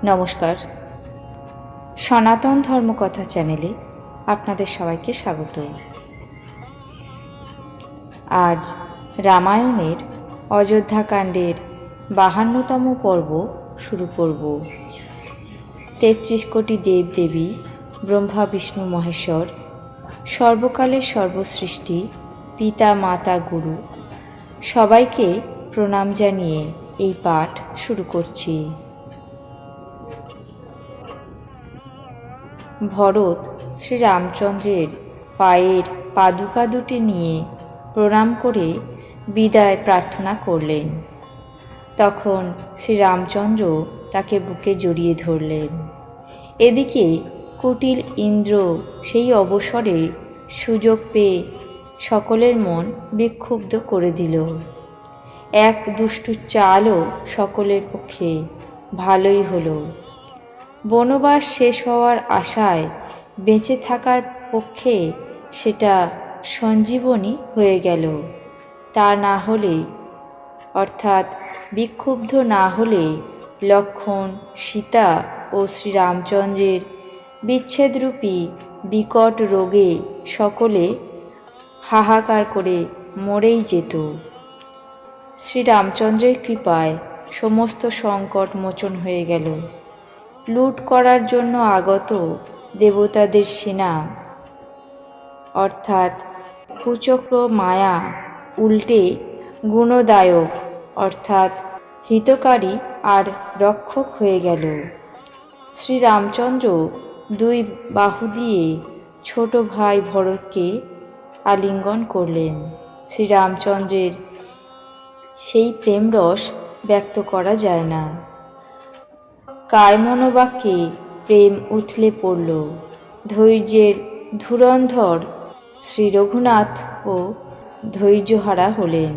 নমস্কার, সনাতন ধর্মকথা চ্যানেলে আপনাদের সবাইকে স্বাগত। আজ রামায়ণের অযোধ্যাকাণ্ডের 52তম পর্ব শুরু করব। 33 কোটি দেবদেবী, ব্রহ্মা বিষ্ণু মহেশ্বর, সর্বকালের সর্বসৃষ্টি, পিতা মাতা গুরু সবাইকে প্রণাম জানিয়ে এই পাঠ শুরু করছি। ভরত শ্রীরামচন্দ্রের পায়ের পাদুকা দুটি নিয়ে প্রণাম করে বিদায় প্রার্থনা করলেন। তখন শ্রীরামচন্দ্র তাকে বুকে জড়িয়ে ধরলেন। এদিকে কুটিল ইন্দ্র সেই অবসরে সুযোগ পেয়ে সকলের মন বিক্ষুব্ধ করে দিল। এক দুষ্টু চালও সকলের পক্ষে ভালোই হলো। বনবাস শেষ হওয়ার আশায় বেঁচে থাকার পক্ষে সেটা সঞ্জীবনী হয়ে গেল। তা না হলে, অর্থাৎ বিক্ষুব্ধ না হলে, লক্ষ্মণ, সীতা ও শ্রীরামচন্দ্রের বিচ্ছেদরূপী বিকট রোগে সকলে হাহাকার করে মরেই যেত। শ্রীরামচন্দ্রের কৃপায় সমস্ত সংকট মোচন হয়ে গেল। লুট করার জন্য আগত দেবতাদের সেনা, অর্থাৎ কুচক্র মায়া উল্টে গুণদায়ক অর্থাৎ হিতকারী আর রক্ষক হয়ে গেল। শ্রীরামচন্দ্র দুই বাহু দিয়ে ছোট ভাই ভরতকে আলিঙ্গন করলেন। শ্রীরামচন্দ্রের সেই প্রেমরস ব্যক্ত করা যায় না। কায়মনোবাক্যে প্রেম উথলে পড়ল। ধৈর্যের ধুরন্ধর শ্রী রঘুনাথও ধৈর্যহারা হলেন।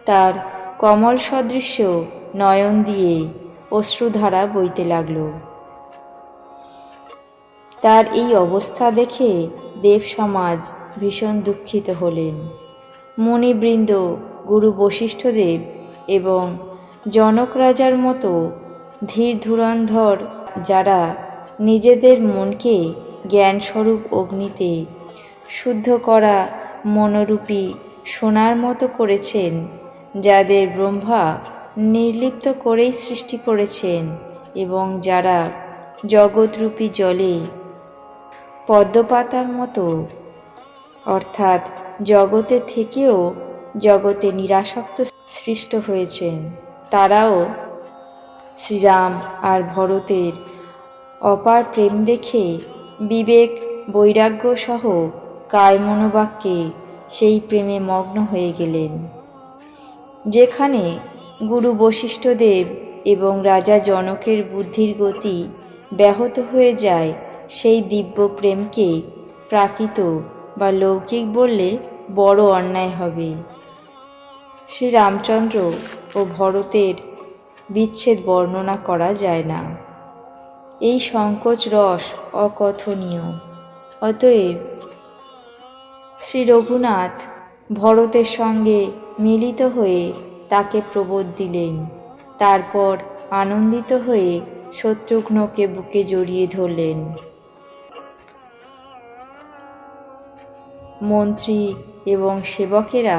তার কমল সদৃশ্য নয়ন দিয়ে অশ্রুধারা বইতে লাগল। তার এই অবস্থা দেখে দেব সমাজ ভীষণ দুঃখিত হলেন। মুনিবৃন্দ, গুরু বশিষ্ঠদেব এবং জনক রাজার মতো ধীর ধুরন্ধর যারা নিজেদের মনকে জ্ঞানস্বরূপ অগ্নিতে শুদ্ধ করা মনোরূপী সোনার মতো করেছেন, যাদের ব্রহ্মা নির্লিপ্ত করেই সৃষ্টি করেছেন এবং যারা জগৎরূপী জলে পদ্মপাতার মতো, অর্থাৎ জগতে থেকেও জগতে নিরাসক্ত সৃষ্ট হয়েছেন, তারাও শ্রীরাম আর ভরতের অপার প্রেম দেখে বিবেক বৈরাগ্য সহ কায়মনোবাক্যে সেই প্রেমে মগ্ন হয়ে গেলেন। যেখানে গুরু বশিষ্ঠদেব এবং রাজা জনকের বুদ্ধির গতি ব্যাহত হয়ে যায়, সেই দিব্য প্রেমকে প্রাকৃত বা লৌকিক বললে বড় অন্যায় হবে। শ্রীরামচন্দ্র ও ভরতের বিচ্ছেদ বর্ণনা করা যায় না। এই সংকোচ রস অকথনীয়। অতএব শ্রী রঘুনাথ ভরতের সঙ্গে মিলিত হয়ে তাকে প্রবোধ দিলেন। তারপর আনন্দিত হয়ে শত্রুঘ্নকে বুকে জড়িয়ে ধরলেন। মন্ত্রী এবং সেবকেরা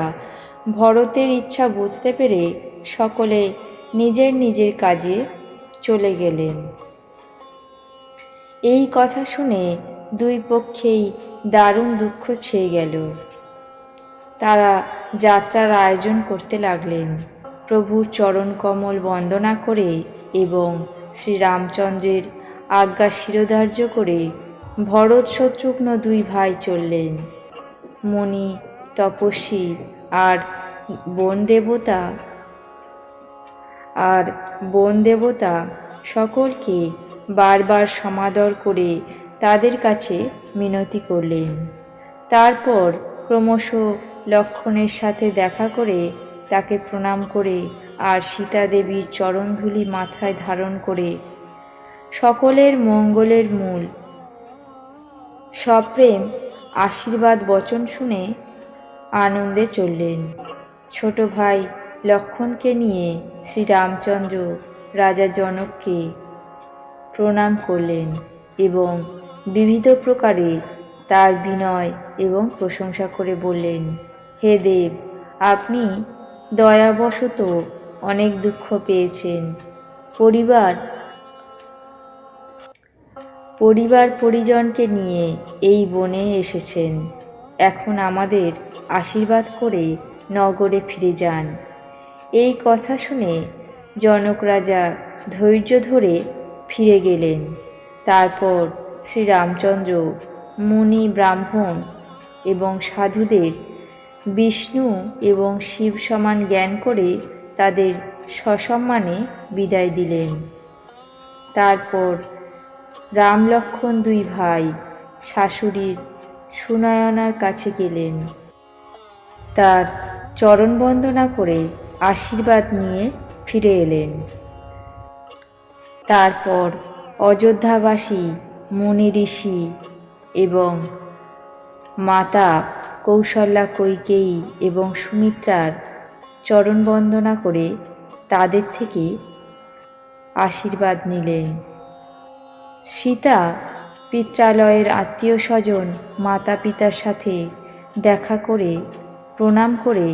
ভরতের ইচ্ছা বুঝতে পেরে সকলে নিজের নিজের কাজে চলে গেলেন। এই কথা শুনে দুই পক্ষেই দারুণ দুঃখ ছেয়ে গেল। তারা যাত্রার আয়োজন করতে লাগলেন। প্রভুর চরণ কমল বন্দনা করে এবং শ্রীরামচন্দ্রের আজ্ঞা শিরোধার্য করে ভরত শত্রুঘ্ন দুই ভাই চললেন। মুনি, তপস্বী আর বন দেবতা সকলকে বারবার সমাদর করে তাদের কাছে মিনতি করলেন। তারপর ক্রমশ লক্ষ্মণের সাথে দেখা করে তাকে প্রণাম করে আর সীতা দেবীর চরণধূলি মাথায় ধারণ করে সকলের মঙ্গলের মূল সপ্রেম আশীর্বাদ বচন শুনে আনন্দে চললেন। ছোট ভাই লক্ষ্মণকে নিয়ে শ্রীরামচন্দ্র রাজা জনককে প্রণাম করলেন এবং বিবিধ প্রকারে তার বিনয় এবং প্রশংসা করে বললেন, হে দেব, আপনি দয়াবশত অনেক দুঃখ পেয়েছেন, পরিবার পরিজনকে নিয়ে এই বনে এসেছেন। এখন আমাদের আশীর্বাদ করে নগরে ফিরে যান। এই কথা শুনে জনক রাজা ধৈর্য ধরে ফিরে গেলেন। তারপর শ্রীরামচন্দ্র মুনি, ব্রাহ্মণ এবং সাধুদের বিষ্ণু এবং শিব সমান জ্ঞান করে তাদের সসম্মানে বিদায় দিলেন। তারপর রাম লক্ষ্মণ দুই ভাই শাশুড়ির সুনয়নার কাছে গেলেন। তার চরণ বন্দনা করে আশীর্বাদ নিয়ে ফিরে এলেন। তারপর অযোধ্যাবাসী মুনি ঋষি এবং মাতা কৌশল্যা, কৈকেয়ী এবং সুমিত্রার চরণ বন্দনা করে তাদের থেকে আশীর্বাদ নিলেন। সীতা পিত্রালয়ের আত্মীয় স্বজন মাতা পিতার সাথে দেখা করে প্রণাম করে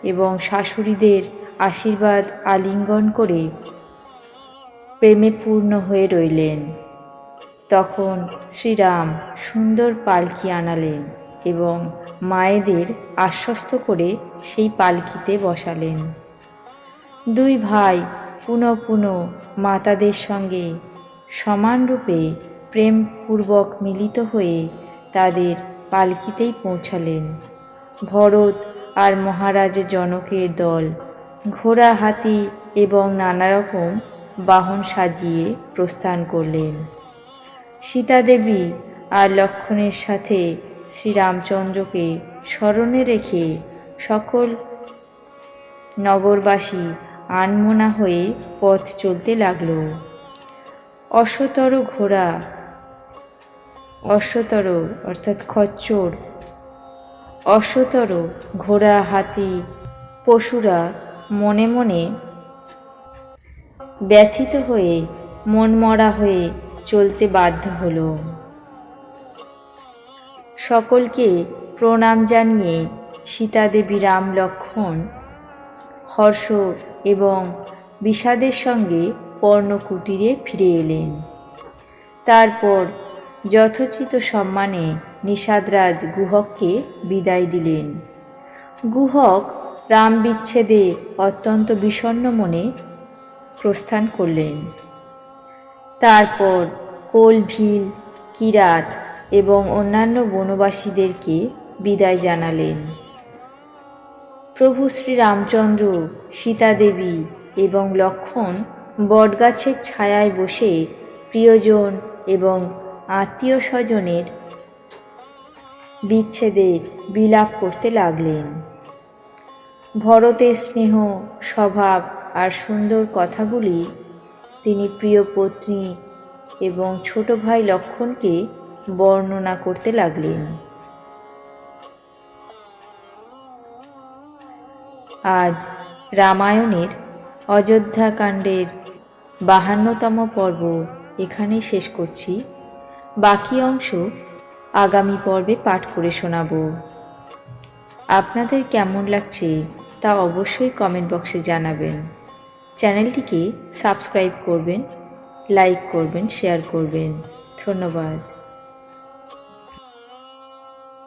এবং শাশুড়িদের আশীর্বাদ আলিঙ্গন করে প্রেমে পূর্ণ হয়ে রইলেন। তখন শ্রীরাম সুন্দর পালকি আনালেন এবং মায়েদের আশ্বস্ত করে সেই পালকিতে বসালেন। দুই ভাই পুনঃ পুনঃ মাতাদের সঙ্গে সমানরূপে প্রেমপূর্বক মিলিত হয়ে তাদের পালকিতেই পৌঁছালেন। ভরত আর মহারাজ জনকের দল ঘোড়া, হাতি এবং নানা রকম বাহন সাজিয়ে প্রস্থান করলেন। সীতা দেবী আর লক্ষ্মণের সাথে শ্রীরামচন্দ্রকে স্মরণে রেখে সকল নগরবাসী আনমনা হয়ে পথ চলতে লাগল। অশ্বতর ঘোড়া, হাতি, পশুরা মনে মনে ব্যথিত হয়ে মনমরা হয়ে চলতে বাধ্য হল। সকলকে প্রণাম জানিয়ে সীতাদেবী রাম লক্ষ্মণ হর্ষ এবং বিষাদের সঙ্গে পর্ণকুটিরে ফিরে এলেন। তারপর যথোচিত সম্মানে নিষাদরাজ গুহককে বিদায় দিলেন। গুহক রাম বিচ্ছেদে অত্যন্ত বিষণ্ণ মনে প্রস্থান করলেন। তারপর কোল, ভীল, কিরাত এবং অন্যান্য বনবাসীদেরকে বিদায় জানালেন। প্রভু শ্রীরামচন্দ্র, সীতাদেবী এবং লক্ষ্মণ বটগাছের ছায়ায় বসে প্রিয়জন এবং আত্মীয় স্বজনের বিচ্ছেদে বিলাপ করতে লাগলেন। ভরতের স্নেহ স্বভাব আর সুন্দর কথাগুলি তিনি প্রিয় পত্নী এবং ছোট ভাই লক্ষ্মণকে বর্ণনা করতে লাগলেন। আজ রামায়ণের অযোধ্যাকাণ্ডের 52তম পর্ব এখানেই শেষ করছি। বাকি অংশ আগামী পর্বে পাঠ করে শোনাব। আপনাদের কেমন লাগছে তা অবশ্যই কমেন্ট বক্সে জানাবেন। চ্যানেলটিকে সাবস্ক্রাইব করবেন, লাইক করবেন, শেয়ার করবেন। ধন্যবাদ।